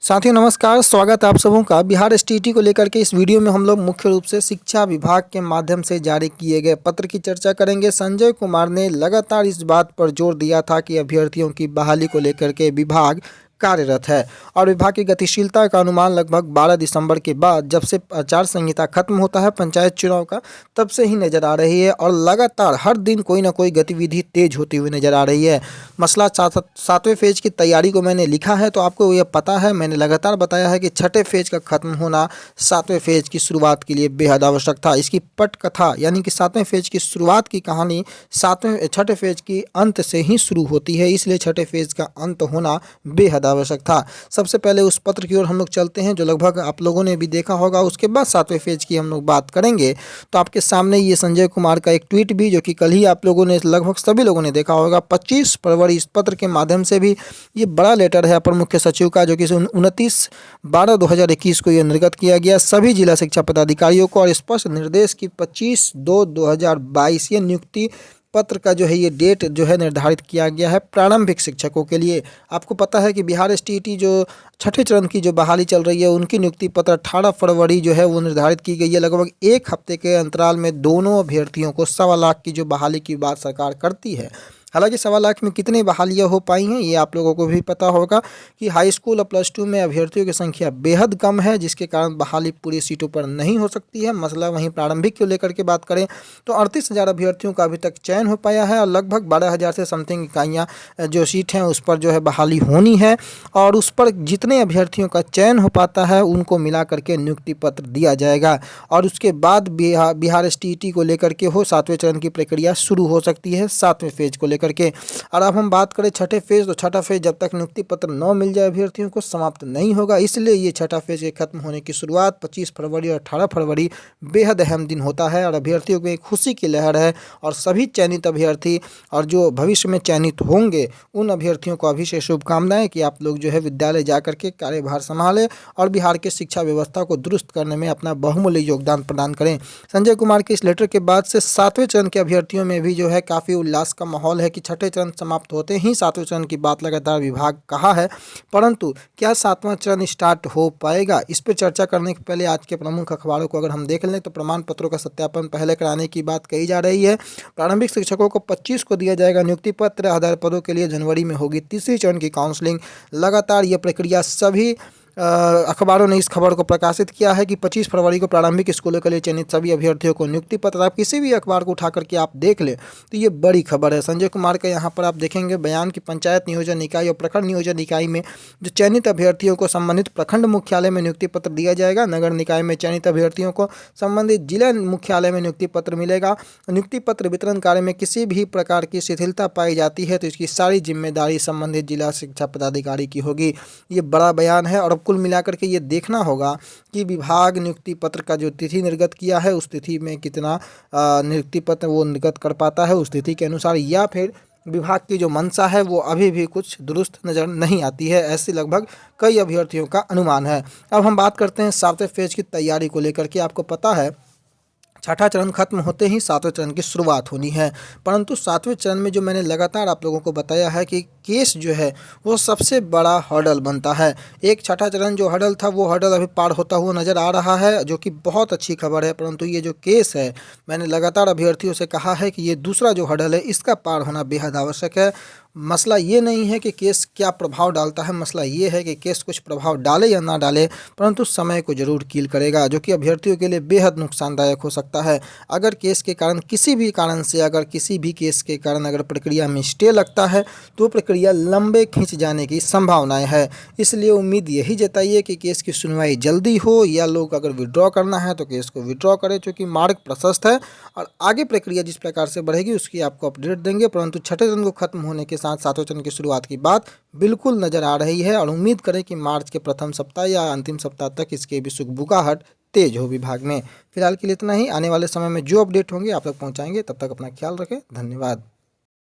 साथियों नमस्कार, स्वागत है आप सबों का। बिहार एसटीईटी को लेकर के इस वीडियो में हम लोग मुख्य रूप से शिक्षा विभाग के माध्यम से जारी किए गए पत्र की चर्चा करेंगे। संजय कुमार ने लगातार इस बात पर जोर दिया था कि अभ्यर्थियों की बहाली को लेकर के विभाग कार्यरत है और विभाग की गतिशीलता का अनुमान लगभग 12 दिसंबर के बाद, जब से आचार संहिता खत्म होता है पंचायत चुनाव का, तब से ही नजर आ रही है और लगातार हर दिन कोई ना कोई गतिविधि तेज होती हुई नजर आ रही है। मसला सातवें फेज की तैयारी को मैंने लिखा है, तो आपको यह पता है, मैंने लगातार बताया है कि छठे फेज का खत्म होना सातवें फेज की शुरुआत के लिए बेहद आवश्यक था। इसकी पटकथा यानी कि सातवें फेज की शुरुआत की कहानी छठे फेज की अंत से ही शुरू होती है, इसलिए छठे फेज का अंत होना बेहद आवश्यक था। सबसे पहले उस पत्र की ओर हम लोग चलते हैं जो लगभग आप लोगों ने भी देखा होगा, उसके बाद सातवें फेज की हम लोग बात करेंगे। तो आपके सामने ये संजय कुमार का एक ट्वीट भी, जो कि कल ही आप लोगों ने, लगभग सभी लोगों ने देखा होगा, 25 फरवरी इस पत्र के माध्यम से भी ये बड़ा लेटर है अपर मुख्य सचिव का, जो कि 29/12/2021 को ये निर्गत किया गया सभी जिला शिक्षा पदाधिकारियों को, और स्पष्ट निर्देश की 25/2/2022 ये नियुक्ति पत्र का जो है ये डेट जो है निर्धारित किया गया है प्रारंभिक शिक्षकों के लिए। आपको पता है कि बिहार एसटीईटी जो छठे चरण की जो बहाली चल रही है, उनकी नियुक्ति पत्र 18 फरवरी जो है वो निर्धारित की गई है। लगभग एक हफ्ते के अंतराल में दोनों अभ्यर्थियों को 1.25 लाख की जो बहाली की बात सरकार करती है। हालांकि 1.25 लाख में कितनी बहालियाँ हो पाई हैं ये आप लोगों को भी पता होगा कि हाई स्कूल और +2 में अभ्यर्थियों की संख्या बेहद कम है, जिसके कारण बहाली पूरी सीटों पर नहीं हो सकती है। मसला वहीं प्रारंभिक को लेकर के बात करें तो 38,000 अभ्यर्थियों का अभी तक चयन हो पाया है और लगभग 12,000 से समथिंग इकाइयाँ जो सीट हैं उस पर जो है बहाली होनी है, और उस पर जितने अभ्यर्थियों का चयन हो पाता है उनको मिला करके नियुक्ति पत्र दिया जाएगा और उसके बाद बिहार एसटीईटी को लेकर के हो सातवें चरण की प्रक्रिया शुरू हो सकती है सातवें फेज को करके। और अब हम बात करें छठे फेज, तो छठा फेज जब तक नियुक्ति पत्र न मिल जाए अभ्यर्थियों को समाप्त नहीं होगा, इसलिए ये छठा फेज के खत्म होने की शुरुआत 25 फरवरी और 18 फरवरी बेहद अहम दिन होता है और अभ्यर्थियों में खुशी की लहर है। और सभी चयनित अभ्यर्थी और जो भविष्य में चयनित होंगे उन अभ्यर्थियों को अभी से शुभकामनाएं कि आप लोग जो है विद्यालय जा करके कार्यभार संभालें और बिहार के शिक्षा व्यवस्था को दुरुस्त करने में अपना बहुमूल्य योगदान प्रदान करें। संजय कुमार के इस लेटर के बाद से सातवें चरण के अभ्यर्थियों में भी जो है काफ़ी उल्लास का माहौल है कि छठे चरण समाप्त होते ही सातवें चरण की बात लगातार विभाग कहा है, परंतु क्या सातवां चरण स्टार्ट हो पाएगा, इस पर चर्चा करने के पहले आज के प्रमुख अखबारों को अगर हम देख लें तो प्रमाण पत्रों का सत्यापन पहले कराने की बात कही जा रही है। प्रारंभिक शिक्षकों को 25 को दिया जाएगा नियुक्ति पत्र। आधार पदों के लिए जनवरी में होगी तीसरी चरण की काउंसलिंग। लगातार ये प्रक्रिया सभी अखबारों ने इस खबर को प्रकाशित किया है कि 25 फरवरी को प्रारंभिक स्कूलों के लिए चयनित सभी अभ्यर्थियों को नियुक्ति पत्र। आप किसी भी अखबार को उठा करके आप देख ले तो ये बड़ी खबर है। संजय कुमार का यहाँ पर आप देखेंगे बयान की पंचायत नियोजन इकाई और प्रखंड नियोजन इकाई में जो चयनित अभ्यर्थियों को संबंधित प्रखंड मुख्यालय में नियुक्ति पत्र दिया जाएगा। नगर निकाय में चयनित अभ्यर्थियों को संबंधित जिला मुख्यालय में नियुक्ति पत्र मिलेगा। नियुक्ति पत्र वितरण कार्य में किसी भी प्रकार की शिथिलता पाई जाती है तो इसकी सारी जिम्मेदारी संबंधित जिला शिक्षा पदाधिकारी की होगी। ये बड़ा बयान है और कुल मिलाकर के ये देखना होगा कि विभाग नियुक्ति पत्र का जो तिथि निर्गत किया है उस तिथि में कितना नियुक्ति पत्र वो निर्गत कर पाता है उस तिथि के अनुसार, या फिर विभाग की जो मंशा है वो अभी भी कुछ दुरुस्त नज़र नहीं आती है, ऐसे लगभग कई अभ्यर्थियों का अनुमान है। अब हम बात करते हैं सातवें फेज की तैयारी को लेकर के। आपको पता है छठा चरण खत्म होते ही सातवें चरण की शुरुआत होनी है, परंतु सातवें चरण में जो मैंने लगातार आप लोगों को बताया है कि केस जो है वो सबसे बड़ा हर्डल बनता है। एक छठा चरण जो हर्डल था वो हर्डल अभी पार होता हुआ नज़र आ रहा है, जो कि बहुत अच्छी खबर है, परंतु ये जो केस है मैंने लगातार अभ्यर्थियों से कहा है कि ये दूसरा जो हर्डल है इसका पार होना बेहद आवश्यक है। मसला ये नहीं है कि केस क्या प्रभाव डालता है, मसला ये है कि केस कुछ प्रभाव डाले या ना डाले, परंतु समय को जरूर कील करेगा, जो कि अभ्यर्थियों के लिए बेहद नुकसानदायक हो सकता है। अगर केस के कारण किसी भी कारण से अगर किसी भी केस के कारण अगर प्रक्रिया में स्टे लगता है तो प्रक्रिया लंबे खींच जाने की संभावनाएं है। इसलिए उम्मीद यही जताइए कि केस की सुनवाई जल्दी हो, या लोग अगर विड्रॉ करना है तो केस को विड्रॉ करें, क्योंकि मार्ग प्रशस्त है और आगे प्रक्रिया जिस प्रकार से बढ़ेगी उसकी आपको अपडेट देंगे। परंतु छठे चरण को खत्म होने के साथ सातवें चरण की शुरुआत की बात बिल्कुल नजर आ रही है और उम्मीद करें कि मार्च के प्रथम सप्ताह या अंतिम सप्ताह तक इसके भी सुगबुगाहट तेज हो विभाग में। फिलहाल के लिए इतना ही। आने वाले समय में जो अपडेट होंगे आप तक पहुंचाएंगे। तब तक अपना ख्याल रखें। धन्यवाद।